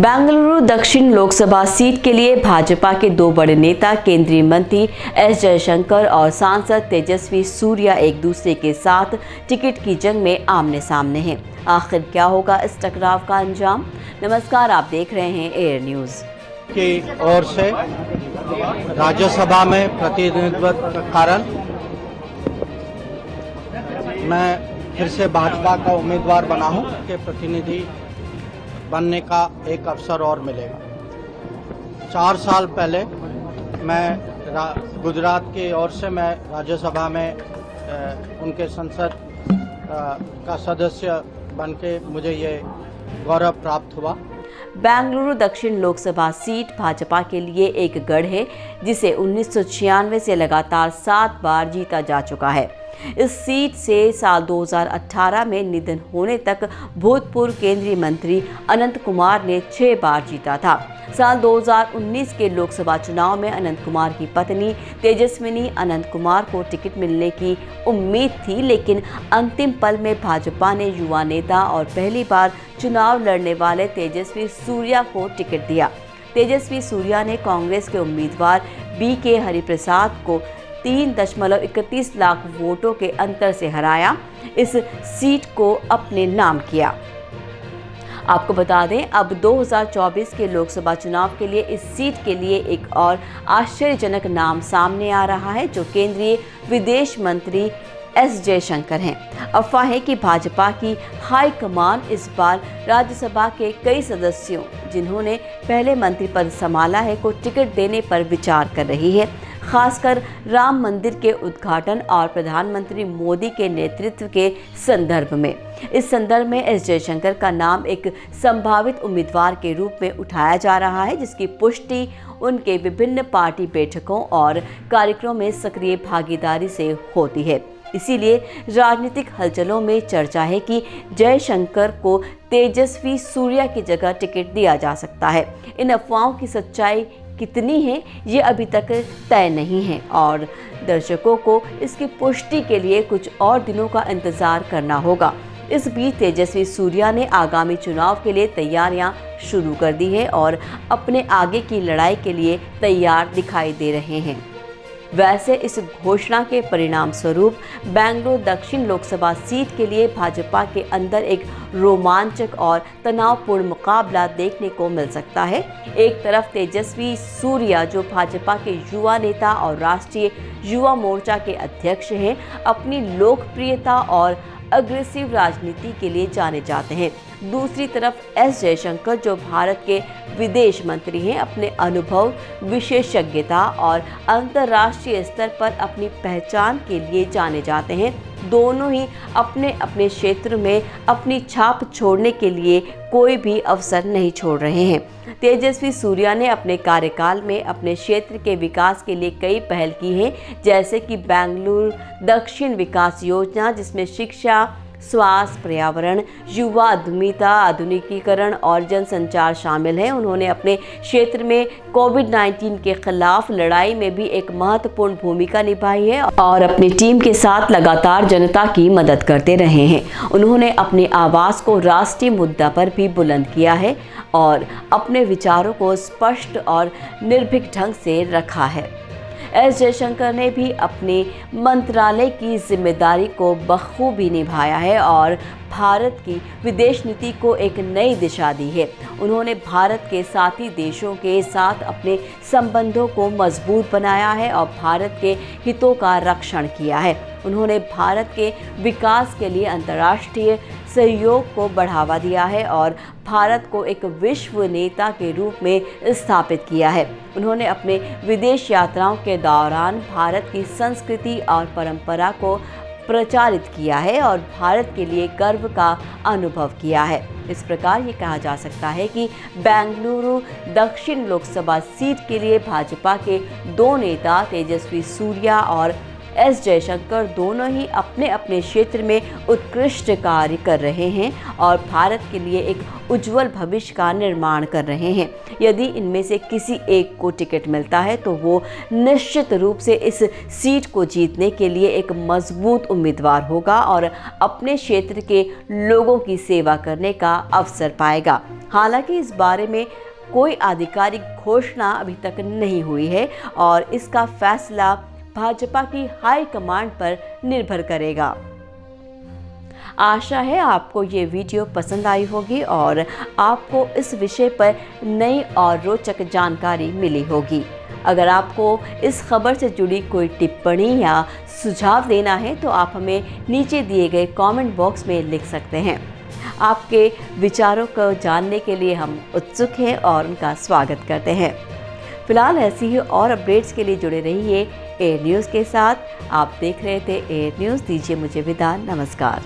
बेंगलुरु दक्षिण लोकसभा सीट के लिए भाजपा के दो बड़े नेता केंद्रीय मंत्री एस जयशंकर और सांसद तेजस्वी सूर्या एक दूसरे के साथ टिकट की जंग में आमने सामने हैं। आखिर क्या होगा इस टकराव का अंजाम? नमस्कार, आप देख रहे हैं एयर न्यूज़ की ओर से राज्यसभा में प्रतिनिधित्व के कारण मैं फिर से भाजपा का उम्मीदवार बना हूं कि प्रतिनिधि बनने का एक अवसर और मिलेगा। 4 साल पहले मैं गुजरात की ओर से मैं राज्यसभा में उनके संसद का सदस्य बनके मुझे ये गौरव प्राप्त हुआ। बेंगलुरु दक्षिण लोकसभा सीट भाजपा के लिए एक गढ़ है जिसे 1996 से लगातार 7 बार जीता जा चुका है। इस सीट से साल 2018 में निधन होने तक भूतपूर्व केंद्रीय मंत्री अनंत कुमार ने 6 बार जीता था। साल 2019 के लोकसभा चुनाव में अनंत कुमार की पत्नी तेजस्विनी अनंत कुमार को टिकट मिलने की उम्मीद थी, लेकिन अंतिम पल में भाजपा ने युवा नेता और पहली बार चुनाव लड़ने वाले तेजस्वी सूर्या को टिकट दिया। तेजस्वी सूर्या ने कांग्रेस के उम्मीदवार BK हरिप्रसाद को 3.31 लाख वोटों के अंतर से हराया, इस सीट को अपने नाम किया। आपको बता दें, अब 2024 के लोकसभा चुनाव के लिए इस सीट के लिए एक और आश्चर्यजनक नाम सामने आ रहा है, जो केंद्रीय विदेश मंत्री एस जयशंकर हैं। अफवाह है कि भाजपा की हाईकमान इस बार राज्यसभा के कई सदस्यों जिन्होंने पहले मंत्री पद संभाला है को टिकट देने पर विचार कर रही है, खासकर राम मंदिर के उद्घाटन और प्रधानमंत्री मोदी के नेतृत्व के संदर्भ में। इस संदर्भ में एस जयशंकर का नाम एक संभावित उम्मीदवार के रूप में उठाया जा रहा है, जिसकी पुष्टि उनके विभिन्न पार्टी बैठकों और कार्यक्रमों में सक्रिय भागीदारी से होती है। इसीलिए राजनीतिक हलचलों में चर्चा है कि जयशंकर को तेजस्वी सूर्या की जगह टिकट दिया जा सकता है। इन अफवाहों की सच्चाई कितनी है ये अभी तक तय नहीं है और दर्शकों को इसकी पुष्टि के लिए कुछ और दिनों का इंतजार करना होगा। इस बीच तेजस्वी सूर्या ने आगामी चुनाव के लिए तैयारियां शुरू कर दी है और अपने आगे की लड़ाई के लिए तैयार दिखाई दे रहे हैं। वैसे इस घोषणा के परिणाम स्वरूप बेंगलुरु दक्षिण लोकसभा सीट के लिए भाजपा के अंदर एक रोमांचक और तनावपूर्ण मुकाबला देखने को मिल सकता है। एक तरफ तेजस्वी सूर्या, जो भाजपा के युवा नेता और राष्ट्रीय युवा मोर्चा के अध्यक्ष हैं, अपनी लोकप्रियता और अग्रेसिव राजनीति के लिए जाने जाते हैं। दूसरी तरफ एस जयशंकर, जो भारत के विदेश मंत्री हैं, अपने अनुभव, विशेषज्ञता और अंतर्राष्ट्रीय स्तर पर अपनी पहचान के लिए जाने जाते हैं। दोनों ही अपने अपने क्षेत्र में अपनी छाप छोड़ने के लिए कोई भी अवसर नहीं छोड़ रहे हैं। तेजस्वी सूर्या ने अपने कार्यकाल में अपने क्षेत्र के विकास के लिए कई पहल की हैं, जैसे कि बेंगलुरु दक्षिण विकास योजना, जिसमें शिक्षा, स्वास्थ्य, पर्यावरण, युवा उद्यमिता, आधुनिकीकरण और जनसंचार शामिल हैं। उन्होंने अपने क्षेत्र में कोविड-19 के खिलाफ लड़ाई में भी एक महत्वपूर्ण भूमिका निभाई है और अपनी टीम के साथ लगातार जनता की मदद करते रहे हैं। उन्होंने अपनी आवाज़ को राष्ट्रीय मुद्दा पर भी बुलंद किया है और अपने विचारों को स्पष्ट और निर्भीक ढंग से रखा है। एस जयशंकर ने भी अपने मंत्रालय की जिम्मेदारी को बखूबी निभाया है और भारत की विदेश नीति को एक नई दिशा दी है। उन्होंने भारत के साथी देशों के साथ अपने संबंधों को मजबूत बनाया है और भारत के हितों का रक्षण किया है। उन्होंने भारत के विकास के लिए अंतर्राष्ट्रीय सहयोग को बढ़ावा दिया है और भारत को एक विश्व नेता के रूप में स्थापित किया है। उन्होंने अपने विदेश यात्राओं के दौरान भारत की संस्कृति और परंपरा को प्रचारित किया है और भारत के लिए गर्व का अनुभव किया है। इस प्रकार ये कहा जा सकता है कि बेंगलुरु दक्षिण लोकसभा सीट के लिए भाजपा के दो नेता तेजस्वी सूर्या और एस जयशंकर दोनों ही अपने अपने क्षेत्र में उत्कृष्ट कार्य कर रहे हैं और भारत के लिए एक उज्जवल भविष्य का निर्माण कर रहे हैं। यदि इनमें से किसी एक को टिकट मिलता है तो वो निश्चित रूप से इस सीट को जीतने के लिए एक मजबूत उम्मीदवार होगा और अपने क्षेत्र के लोगों की सेवा करने का अवसर पाएगा। हालांकि इस बारे में कोई आधिकारिक घोषणा अभी तक नहीं हुई है और इसका फैसला भाजपा की हाई कमांड पर निर्भर करेगा। आशा है आपको ये वीडियो पसंद आई होगी और आपको इस विषय पर नई और रोचक जानकारी मिली होगी। अगर आपको इस खबर से जुड़ी कोई टिप्पणी या सुझाव देना है तो आप हमें नीचे दिए गए कमेंट बॉक्स में लिख सकते हैं। आपके विचारों को जानने के लिए हम उत्सुक हैं और उनका स्वागत करते हैं। फिलहाल ऐसी ही और अपडेट्स के लिए जुड़े रहिए एयर न्यूज़ के साथ। आप देख रहे थे एयर न्यूज़। दीजिए मुझे विदा। नमस्कार।